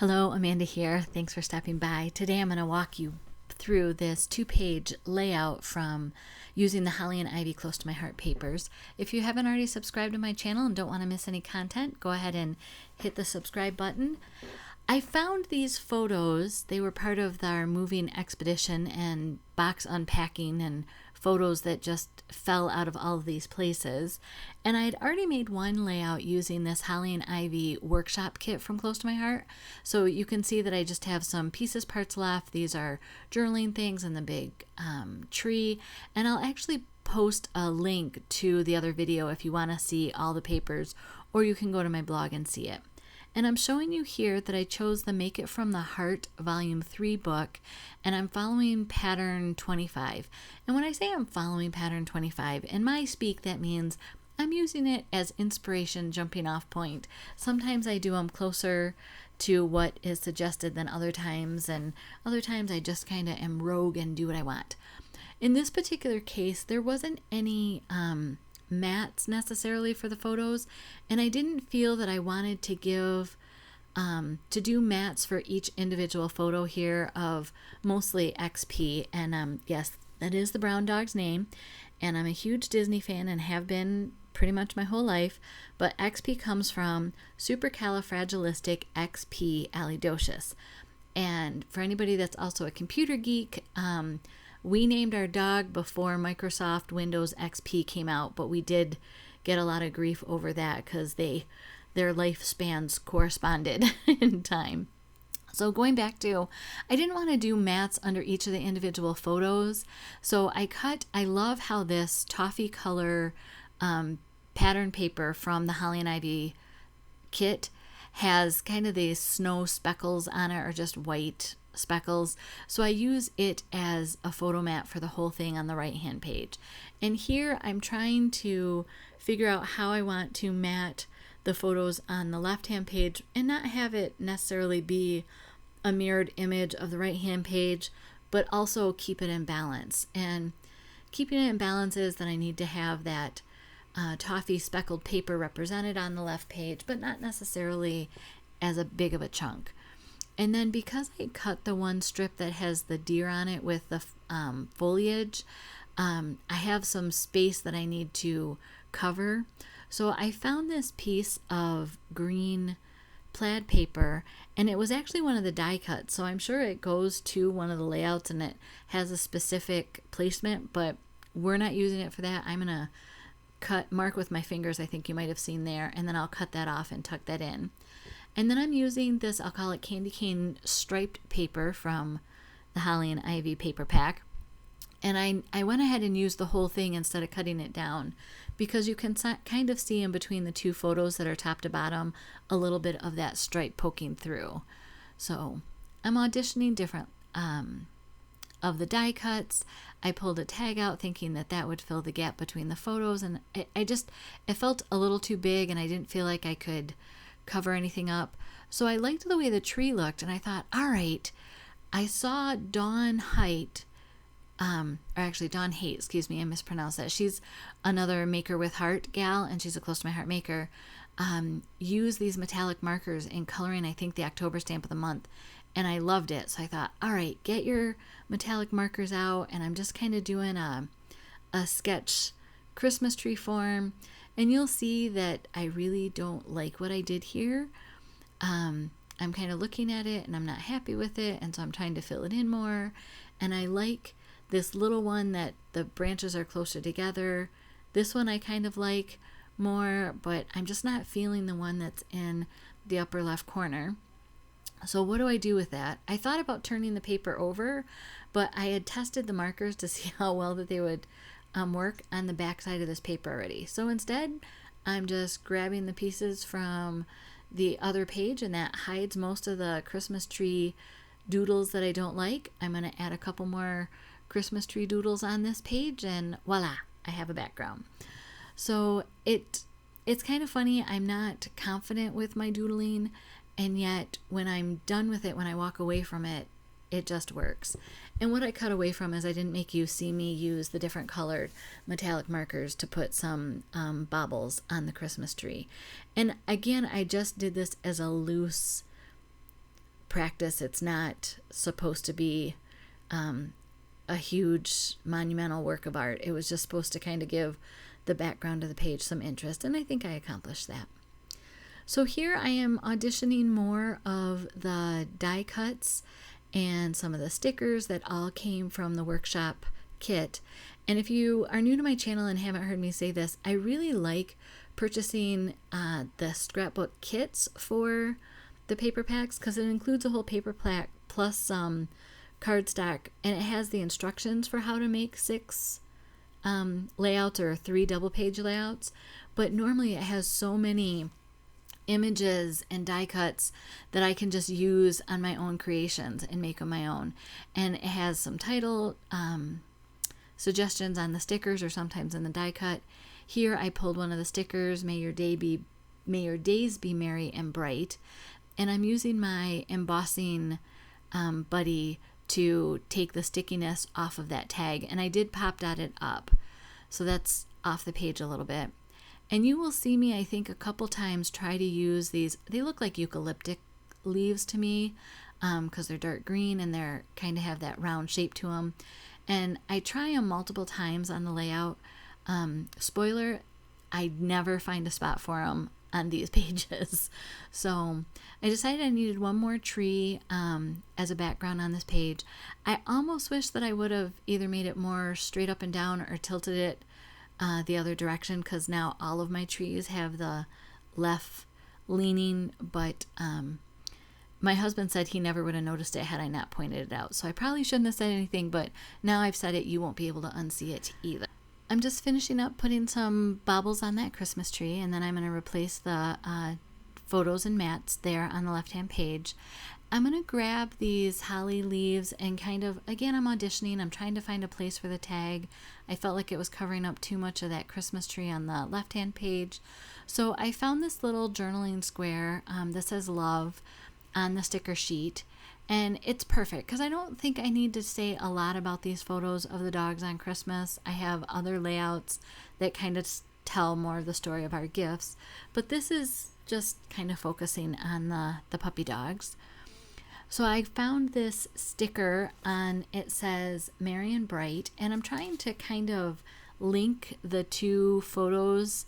Hello, Amanda here. Thanks for stopping by. Today I'm going to walk you through this 2-page layout from using the Holly and Ivy Close to My Heart papers. If you haven't already subscribed to my channel and don't want to miss any content, go ahead and hit the subscribe button. I found these photos. They were part of our moving expedition and box unpacking and photos that just fell out of all of these places. And I had already made one layout using this Holly and Ivy workshop kit from Close to My Heart. So you can see that I just have some pieces parts left. These are journaling things and the big tree. And I'll actually post a link to the other video if you want to see all the papers, or you can go to my blog and see it. And I'm showing you here that I chose the Make It From the Heart Volume 3 book, and I'm following pattern 25. And when I say I'm following pattern 25, in my speak, that means I'm using it as inspiration, jumping off point. Sometimes I do them closer to what is suggested than other times, and other times I just kind of am rogue and do what I want. In this particular case, there wasn't any mats necessarily for the photos, and I didn't feel that I wanted to do mats for each individual photo here of mostly XP. And yes, that is the brown dog's name, and I'm a huge Disney fan and have been pretty much my whole life, but XP comes from supercalifragilisticexpialidocious. And for anybody that's also a computer geek, we named our dog before Microsoft Windows XP came out, but we did get a lot of grief over that because their lifespans corresponded in time. So going back to, I didn't want to do mats under each of the individual photos. So I love how this toffee color pattern paper from the Holly and Ivy kit has kind of these snow speckles on it, or just white speckles. So I use it as a photo mat for the whole thing on the right hand page. And here I'm trying to figure out how I want to mat the photos on the left hand page and not have it necessarily be a mirrored image of the right hand page, but also keep it in balance. And keeping it in balance is that I need to have that toffee speckled paper represented on the left page, but not necessarily as a big of a chunk. And then because I cut the one strip that has the deer on it with the foliage, I have some space that I need to cover. So I found this piece of green plaid paper, and it was actually one of the die cuts. So I'm sure it goes to one of the layouts and it has a specific placement, but we're not using it for that. I'm going to mark with my fingers, I think you might have seen there, and then I'll cut that off and tuck that in. And then I'm using this, I'll call it candy cane striped paper from the Holly and Ivy paper pack. And I went ahead and used the whole thing instead of cutting it down, because you can kind of see in between the two photos that are top to bottom a little bit of that stripe poking through. So I'm auditioning different of the die cuts. I pulled a tag out thinking that that would fill the gap between the photos, and it felt a little too big, and I didn't feel like I could cover anything up. So I liked the way the tree looked, and I thought, all right, I saw Dawn Haight, I mispronounced that. She's another Maker with Heart gal, and she's a Close to My Heart maker. Use these metallic markers in coloring, I think, the October stamp of the month, and I loved it. So I thought, all right, get your metallic markers out, and I'm just kind of doing a sketch Christmas tree form. And you'll see that I really don't like what I did here. I'm kind of looking at it and I'm not happy with it, and so I'm trying to fill it in more. And I like this little one that the branches are closer together. This one I kind of like more, but I'm just not feeling the one that's in the upper left corner. So what do I do with that? I thought about turning the paper over, but I had tested the markers to see how well that they would work on the back side of this paper already. So instead, I'm just grabbing the pieces from the other page, and that hides most of the Christmas tree doodles that I don't like. I'm going to add a couple more Christmas tree doodles on this page, and voila, I have a background. So it's kind of funny. I'm not confident with my doodling, and yet when I'm done with it, when I walk away from it, it just works. And what I cut away from is I didn't make you see me use the different colored metallic markers to put some baubles on the Christmas tree. And again, I just did this as a loose practice. It's not supposed to be a huge monumental work of art. It was just supposed to kind of give the background of the page some interest, and I think I accomplished that. So here I am auditioning more of the die cuts and some of the stickers that all came from the workshop kit. And if you are new to my channel and haven't heard me say this, I really like purchasing the scrapbook kits for the paper packs, because it includes a whole paper pack plus some cardstock, and it has the instructions for how to make 6 layouts or 3 double page layouts. But normally it has so many images and die cuts that I can just use on my own creations and make them my own. And it has some title suggestions on the stickers or sometimes in the die cut. Here I pulled one of the stickers, May your days be merry and bright, and I'm using my embossing buddy to take the stickiness off of that tag, and I did pop dot it up, so that's off the page a little bit. And you will see me, I think, a couple times try to use these. They look like eucalyptic leaves to me because they're dark green and they're kind of have that round shape to them. And I try them multiple times on the layout. Spoiler, I never find a spot for them on these pages. So I decided I needed one more tree as a background on this page. I almost wish that I would have either made it more straight up and down or tilted it the other direction, because now all of my trees have the left leaning, but my husband said he never would have noticed it had I not pointed it out. So I probably shouldn't have said anything, but now I've said it, you won't be able to unsee it either. I'm just finishing up putting some baubles on that Christmas tree, and then I'm going to replace the photos and mats there on the left-hand page. I'm going to grab these holly leaves and kind of, again, I'm auditioning. I'm trying to find a place for the tag. I felt like it was covering up too much of that Christmas tree on the left-hand page. So I found this little journaling square that says love on the sticker sheet. And it's perfect because I don't think I need to say a lot about these photos of the dogs on Christmas. I have other layouts that kind of tell more of the story of our gifts. But this is just kind of focusing on the puppy dogs. So I found this sticker on, it says Merry and Bright, and I'm trying to kind of link the 2 photos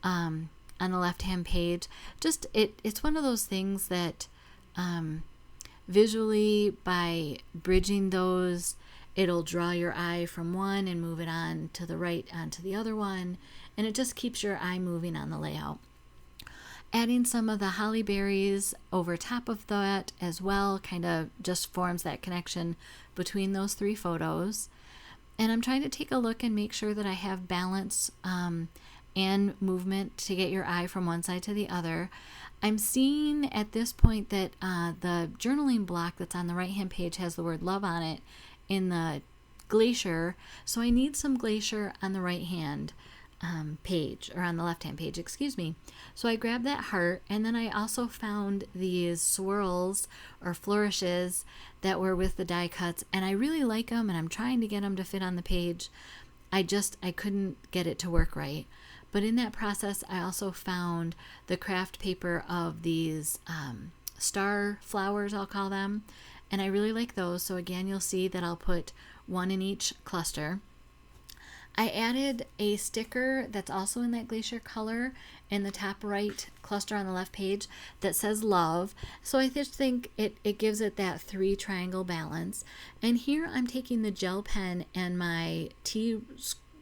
on the left-hand page. Just it's one of those things that visually, by bridging those, it'll draw your eye from one and move it on to the right onto the other one, and it just keeps your eye moving on the layout. Adding some of the holly berries over top of that as well kind of just forms that connection between those 3 photos. And I'm trying to take a look and make sure that I have balance and movement to get your eye from one side to the other. I'm seeing at this point that the journaling block that's on the right-hand page has the word love on it in the glacier, so I need some glacier on the right-hand page, or on the left-hand page, excuse me. So I grabbed that heart, and then I also found these swirls or flourishes that were with the die cuts, and I really like them, and I'm trying to get them to fit on the page. I couldn't get it to work right. But in that process, I also found the craft paper of these star flowers, I'll call them, and I really like those. So again, you'll see that I'll put 1 in each cluster. I added a sticker that's also in that glacier color in the top right cluster on the left page that says love. So I just think it gives it that 3 triangle balance. And here I'm taking the gel pen and my T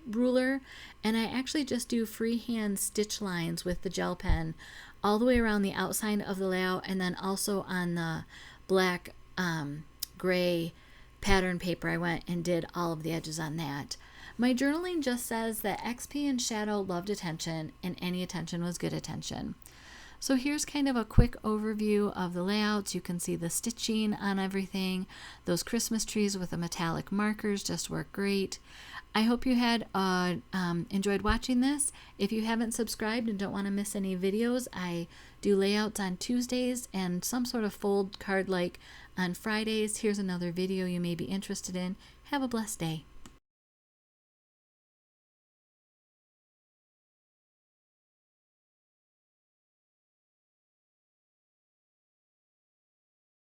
ruler, and I actually just do freehand stitch lines with the gel pen all the way around the outside of the layout, and then also on the black gray pattern paper I went and did all of the edges on that. My journaling just says that XP and Shadow loved attention, and any attention was good attention. So here's kind of a quick overview of the layouts. You can see the stitching on everything. Those Christmas trees with the metallic markers just work great. I hope you had enjoyed watching this. If you haven't subscribed and don't want to miss any videos, I do layouts on Tuesdays and some sort of fold card like on Fridays. Here's another video you may be interested in. Have a blessed day.